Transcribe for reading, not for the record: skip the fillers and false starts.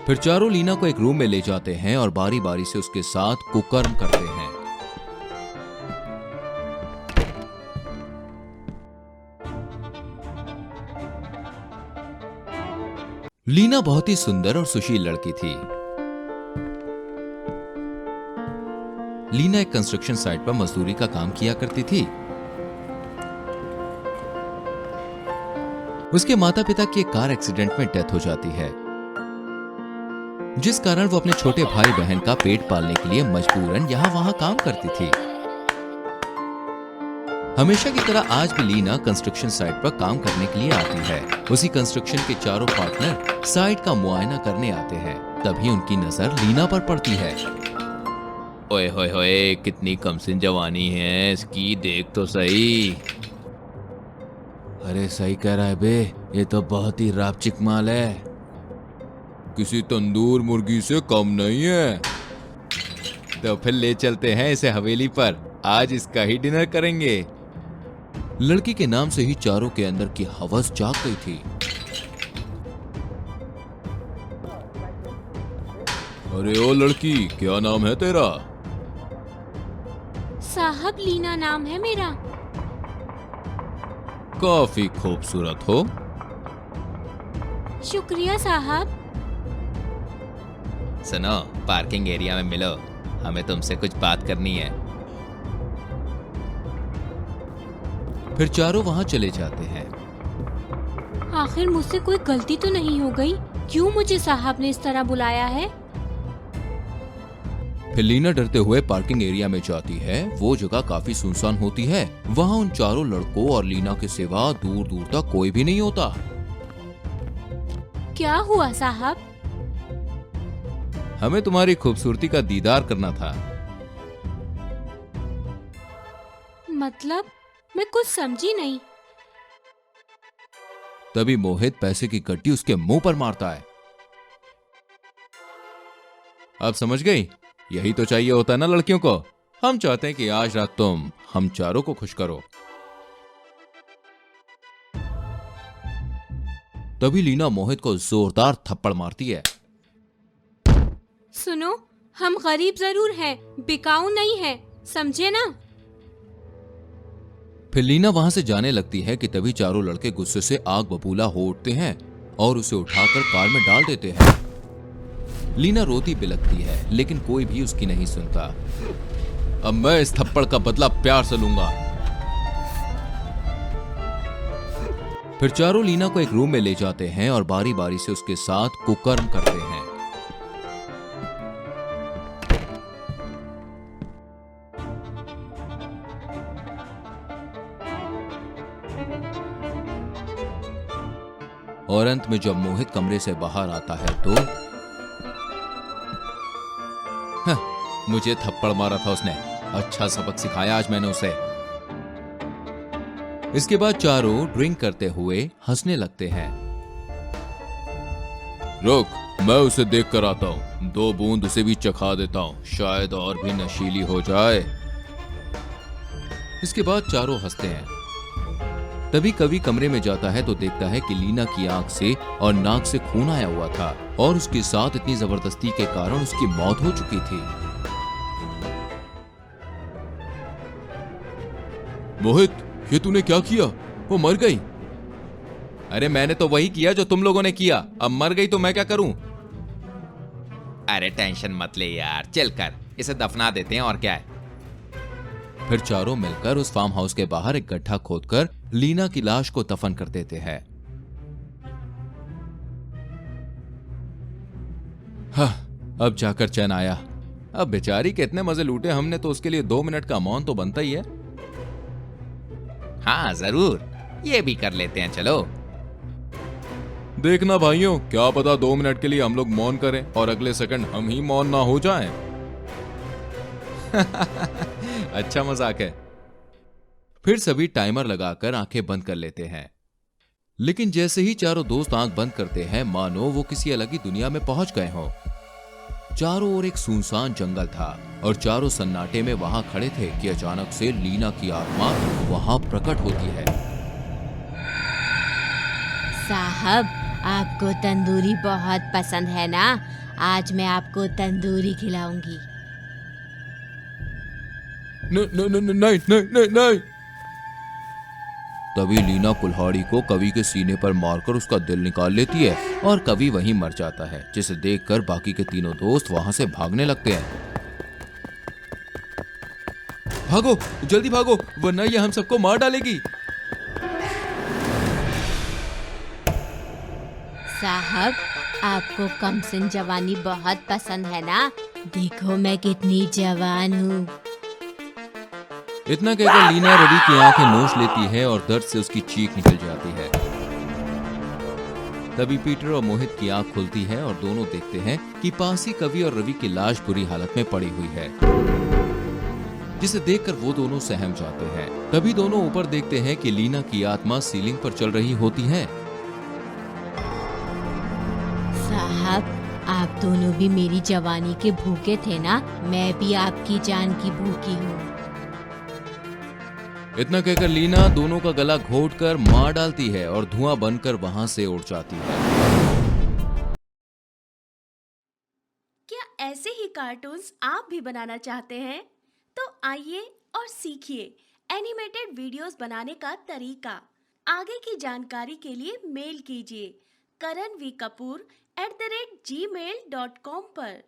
फिर चारों लीना को एक रूम में ले जाते हैं और बारी बारी से उसके साथ कुकर्म करते हैं। लीना बहुत ही सुंदर और सुशील लड़की थी। लीना एक कंस्ट्रक्शन साइट पर मजदूरी का काम किया करती थी। उसके माता पिता की एक कार एक्सीडेंट में डेथ हो जाती है, जिस कारण वो अपने छोटे भाई बहन का पेट पालने के लिए मजबूरन यहाँ वहां काम करती थी। हमेशा की तरह आज भी लीना कंस्ट्रक्शन साइट पर काम करने के लिए आती है। उसी कंस्ट्रक्शन के चारों पार्टनर साइट का मुआयना करने आते हैं। तभी उनकी नजर लीना पर पड़ती है। ओए होए होए, कितनी कमसिन जवानी है इसकी, देख तो सही। अरे सही कह रहा है बे, ये तो बहुत ही रापचिक माल है, किसी तंदूर मुर्गी से कम नहीं है। तो फिर ले चलते हैं इसे हवेली पर, आज इसका ही डिनर करेंगे। लड़की के नाम से ही चारों के अंदर की हवस जाग गई थी। अरे ओ लड़की, क्या नाम है तेरा? साहब, लीना नाम है मेरा। काफी खूबसूरत हो। शुक्रिया साहब। सुनो, पार्किंग एरिया में मिलो, हमें तुमसे कुछ बात करनी है। फिर चारों वहां चले जाते हैं। आखिर मुझसे कोई गलती तो नहीं हो गई? क्यों मुझे साहब ने इस तरह बुलाया है? फिर लीना डरते हुए पार्किंग एरिया में जाती है। वो जगह काफी सुनसान होती है। वहां उन चारों लड़कों और लीना के सिवा दूर दूर तक कोई भी नहीं होता। क्या हुआ साहब? हमें तुम्हारी खूबसूरती का दीदार करना था। मतलब, मैं कुछ समझी नहीं। तभी मोहित पैसे की गड्डी उसके मुंह पर मारता है। अब समझ गई? यही तो चाहिए होता है ना लड़कियों को। हम चाहते हैं कि आज रात तुम हम चारों को खुश करो। तभी लीना मोहित को जोरदार थप्पड़ मारती है। सुनो, हम गरीब जरूर हैं, बिकाऊ नहीं है, समझे ना? फिर लीना वहां से जाने लगती है कि तभी चारों लड़के गुस्से से आग बबूला हो उठते हैं और उसे उठाकर कार में डाल देते हैं। लीना रोती बिलखती है, लेकिन कोई भी उसकी नहीं सुनता। अब मैं इस थप्पड़ का बदला प्यार से लूंगा। फिर चारों लीना को एक रूम में ले जाते हैं और बारी बारी से उसके साथ कुकर्म करते हैं। और अंत में जब मोहित कमरे से बाहर आता है तो मुझे थप्पड़ मारा था उसने, अच्छा सबक सिखाया आज मैंने उसे। इसके बाद चारों ड्रिंक करते हुए हंसने लगते हैं। रुक, मैं उसे देख कर आता हूं, 2 बूंद उसे भी चखा देता हूं, शायद और भी नशीली हो जाए। इसके बाद चारों हंसते हैं। तभी कवि कमरे में जाता है तो देखता है कि लीना की आंख से और नाक से खून आया हुआ था और उसके साथ इतनी जबरदस्ती के कारण उसकी मौत हो चुकी थी। मोहित, ये तूने क्या किया? वो मर गई। अरे मैंने तो वही किया जो तुम लोगों ने किया, अब मर गई तो मैं क्या करूं? अरे टेंशन मत ले यार, चल कर इसे दफना देते हैं और क्या है। फिर चारों मिलकर उस फार्म हाउस के बाहर एक गड्ढा खोदकर लीना की लाश को दफन कर देते हैं। हाँ, अब जाकर चैन आया। अब बेचारी के इतने मजे लूटे हमने तो उसके लिए 2 मिनट का मौन तो बनता ही है। हाँ जरूर, ये भी कर लेते हैं, चलो। देखना भाइयों, क्या पता 2 मिनट के लिए हम लोग मौन करें और अगले सेकंड हम ही मौन ना हो जाएं। अच्छा मजाक है। फिर सभी टाइमर लगाकर आंखें बंद कर लेते हैं। लेकिन जैसे ही चारों दोस्त आंख बंद करते हैं, मानो वो किसी अलग ही दुनिया में पहुंच गए हों। चारों ओर एक सुनसान जंगल था और चारों सन्नाटे में वहां खड़े थे कि अचानक से लीना की आत्मा वहां प्रकट होती है। साहब, आपको तंदूरी बहुत पसंद है ना? आज मैं आपको तंदूरी खिलाऊंगी। नहीं नहीं नहीं नहीं। तभी लीना कुल्हाड़ी को कवि के सीने पर मारकर उसका दिल निकाल लेती है और कवि वहीं मर जाता है, जिसे देखकर बाकी के तीनों दोस्त वहां से भागने लगते हैं। भागो, जल्दी भागो, वरना ये हम सबको मार डालेगी। साहब, आपको कमसिन जवानी बहुत पसंद है ना? देखो मैं कितनी जवान हूँ। इतना कहकर लीना रवि की आंखें नोच लेती है और दर्द से उसकी चीख निकल जाती है। तभी पीटर और मोहित की आंख खुलती है और दोनों देखते हैं कि पास ही कवि और रवि की लाश बुरी हालत में पड़ी हुई है, जिसे देखकर वो दोनों सहम जाते हैं। तभी दोनों ऊपर देखते हैं कि लीना की आत्मा सीलिंग पर चल रही होती है। साहब, आप दोनों भी मेरी जवानी के भूखे थे ना? मैं भी आपकी जान की भूखी हूँ। इतना कहकर लीना दोनों का गला घोंटकर मार डालती है और धुआं बनकर वहां से उड़ जाती है। क्या ऐसे ही कार्टून्स आप भी बनाना चाहते हैं? तो आइए और सीखिए एनिमेटेड वीडियोस बनाने का तरीका। आगे की जानकारी के लिए मेल कीजिए karanvkapoor@gmail.com पर।